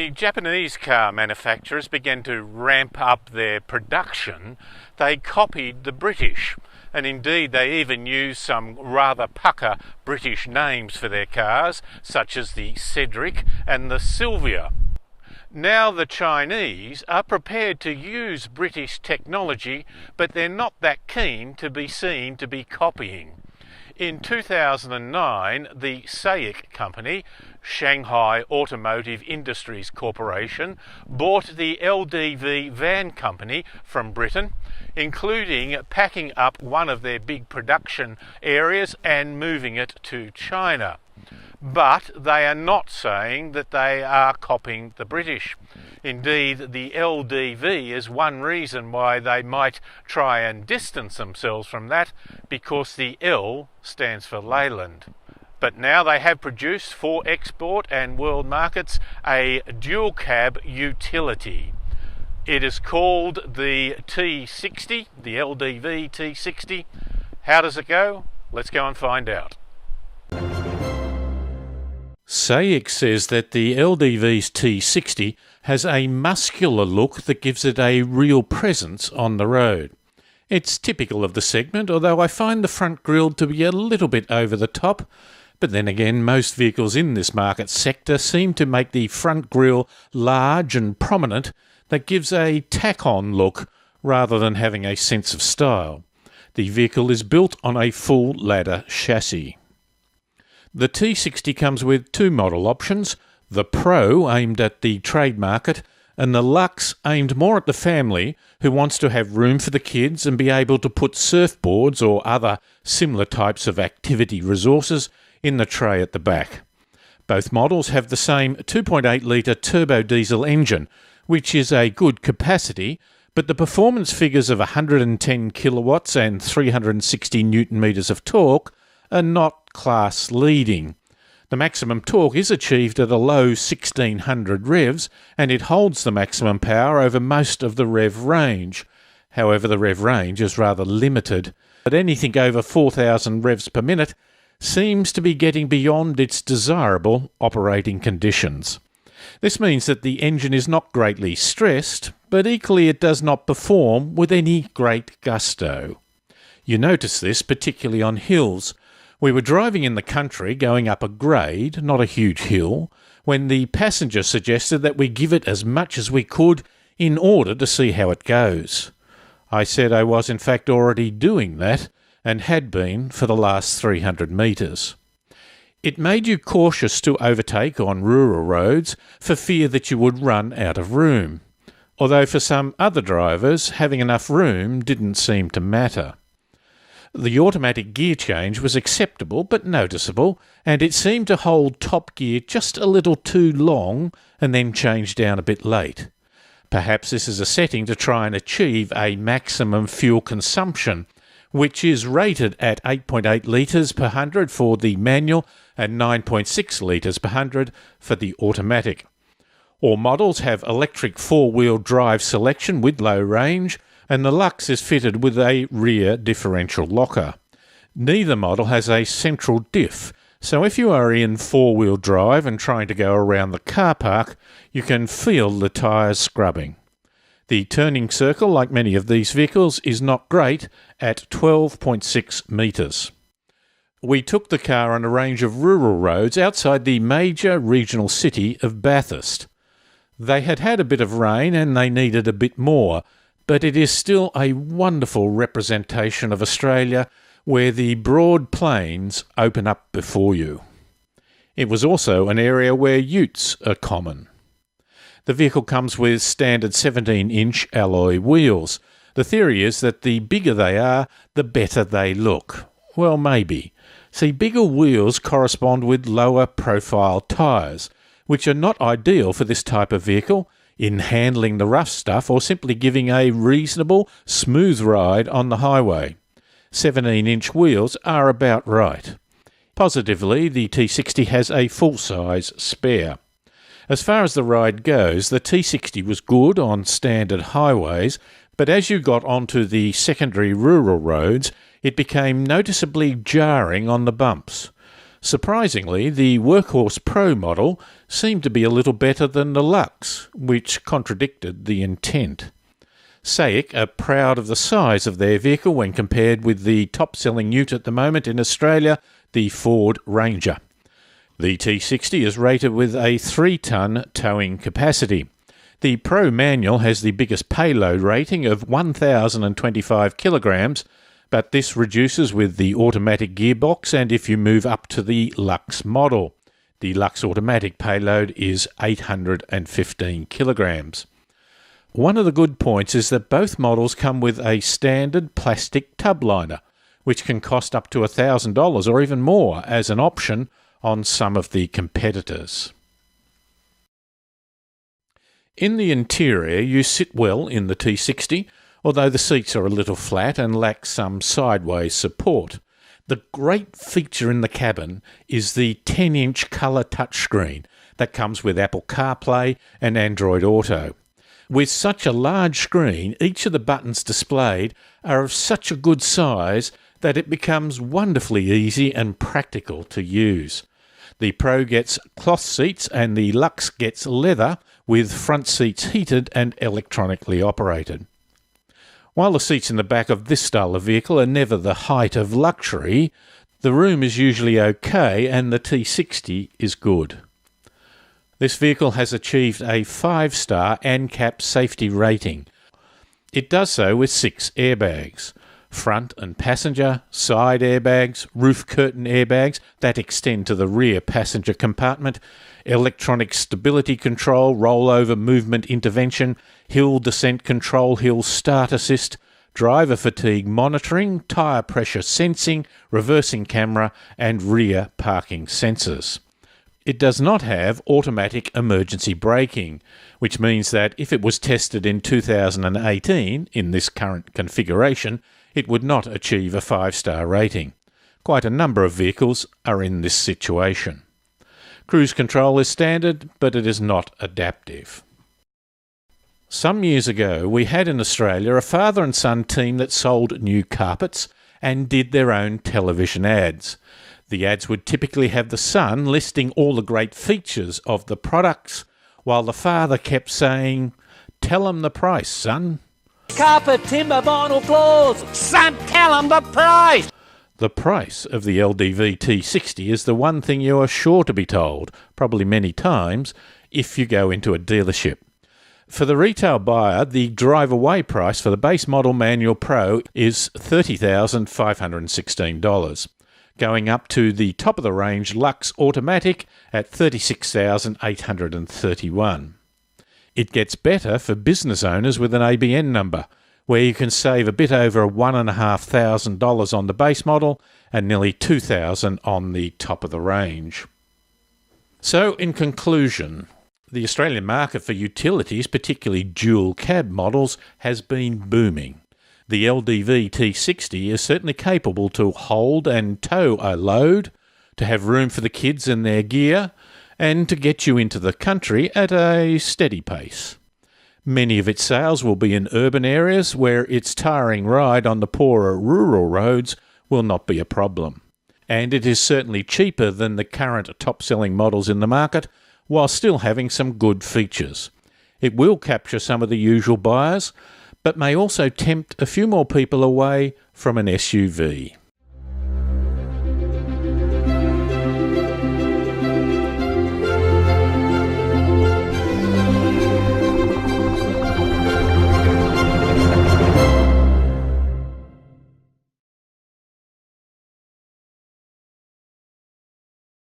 the Japanese car manufacturers began to ramp up their production, they copied the British. And indeed they even used some rather pucker British names for their cars, such as the Cedric and the Sylvia. Now the Chinese are prepared to use British technology, but they're not that keen to be seen to be copying. In 2009, the SAIC company, Shanghai Automotive Industries Corporation, bought the LDV van company from Britain, including packing up one of their big production areas and moving it to China. But they are not saying that they are copying the British. Indeed, the LDV is one reason why they might try and distance themselves from that, because the L stands for Leyland. But now they have produced for export and world markets a dual cab utility. It is called the T60, the LDV T60. How does it go? Let's go and find out. SAIC says that the LDV's T60 has a muscular look that gives it a real presence on the road. It's typical of the segment, although I find the front grille to be a little bit over the top. But then again, most vehicles in this market sector seem to make the front grille large and prominent. That gives a tack-on look rather than having a sense of style. The vehicle is built on a full ladder chassis. The T60 comes with two model options, the Pro aimed at the trade market and the Luxe aimed more at the family who wants to have room for the kids and be able to put surfboards or other similar types of activity resources in the tray at the back. Both models have the same 2.8 litre turbo diesel engine, which is a good capacity, but the performance figures of 110 kilowatts and 360 newton metres of torque are not class leading. The maximum torque is achieved at a low 1600 revs, and it holds the maximum power over most of the rev range. However, the rev range is rather limited, but anything over 4000 revs per minute seems to be getting beyond its desirable operating conditions. This means that the engine is not greatly stressed, but equally it does not perform with any great gusto. You notice this particularly on hills. We were driving in the country going up a grade, not a huge hill, when the passenger suggested that we give it as much as we could in order to see how it goes. I said I was in fact already doing that, and had been for the last 300 metres. It made you cautious to overtake on rural roads for fear that you would run out of room, although for some other drivers having enough room didn't seem to matter. The automatic gear change was acceptable but noticeable, and it seemed to hold top gear just a little too long and then change down a bit late. Perhaps this is a setting to try and achieve a maximum fuel consumption, which is rated at 8.8 litres per 100 for the manual and 9.6 litres per 100 for the automatic. All models have electric four-wheel drive selection with low range, and the Luxe is fitted with a rear differential locker. Neither model has a central diff, so if you are in four-wheel drive and trying to go around the car park, you can feel the tyres scrubbing. The turning circle, like many of these vehicles, is not great at 12.6 metres. We took the car on a range of rural roads outside the major regional city of Bathurst. They had had a bit of rain and they needed a bit more, but it is still a wonderful representation of Australia where the broad plains open up before you. It was also an area where utes are common. The vehicle comes with standard 17-inch alloy wheels. The theory is that the bigger they are, the better they look. Well, maybe. See, bigger wheels correspond with lower profile tyres, which are not ideal for this type of vehicle in handling the rough stuff or simply giving a reasonable, smooth ride on the highway. 17-inch wheels are about right. Positively, the T60 has a full-size spare. As far as the ride goes, the T60 was good on standard highways, but as you got onto the secondary rural roads, it became noticeably jarring on the bumps. Surprisingly, the Workhorse Pro model seemed to be a little better than the Luxe, which contradicted the intent. SAIC are proud of the size of their vehicle when compared with the top-selling ute at the moment in Australia, the Ford Ranger. The T60 is rated with a 3-tonne towing capacity. The Pro manual has the biggest payload rating of 1,025 kilograms, but this reduces with the automatic gearbox and if you move up to the Luxe model. The Luxe automatic payload is 815 kilograms. One of the good points is that both models come with a standard plastic tub liner, which can cost up to $1,000 or even more as an option on some of the competitors. In the interior, you sit well in the T60, although the seats are a little flat and lack some sideways support. The great feature in the cabin is the 10-inch colour touchscreen that comes with Apple CarPlay and Android Auto. With such a large screen, each of the buttons displayed are of such a good size that it becomes wonderfully easy and practical to use. The Pro gets cloth seats and the Luxe gets leather with front seats heated and electronically operated. While the seats in the back of this style of vehicle are never the height of luxury, the room is usually okay and the T60 is good. This vehicle has achieved a 5-star ANCAP safety rating. It does so with 6 airbags. Front and passenger, side airbags, roof curtain airbags that extend to the rear passenger compartment, electronic stability control, rollover movement intervention, hill descent control, hill start assist, driver fatigue monitoring, tyre pressure sensing, reversing camera and rear parking sensors. It does not have automatic emergency braking, which means that if it was tested in 2018 in this current configuration, it would not achieve a 5-star rating. Quite a number of vehicles are in this situation. Cruise control is standard, but it is not adaptive. Some years ago, we had in Australia a father and son team that sold new carpets and did their own television ads. The ads would typically have the son listing all the great features of the products, while the father kept saying, "Tell 'em the price, son." Carpet, timber, vinyl floors. Son, tell 'em the price. The price of the LDV T60 is the one thing you are sure to be told, probably many times, if you go into a dealership. For the retail buyer, the drive-away price for the base model manual Pro is $30,516, going up to the top-of-the-range Luxe Automatic at $36,831. It gets better for business owners with an ABN number, where you can save a bit over $1,500 on the base model and nearly $2,000 on the top of the range. So, in conclusion, the Australian market for utilities, particularly dual cab models, has been booming. The LDV T60 is certainly capable to hold and tow a load, to have room for the kids and their gear, and to get you into the country at a steady pace. Many of its sales will be in urban areas where its tiring ride on the poorer rural roads will not be a problem. And it is certainly cheaper than the current top-selling models in the market, while still having some good features. It will capture some of the usual buyers, but may also tempt a few more people away from an SUV.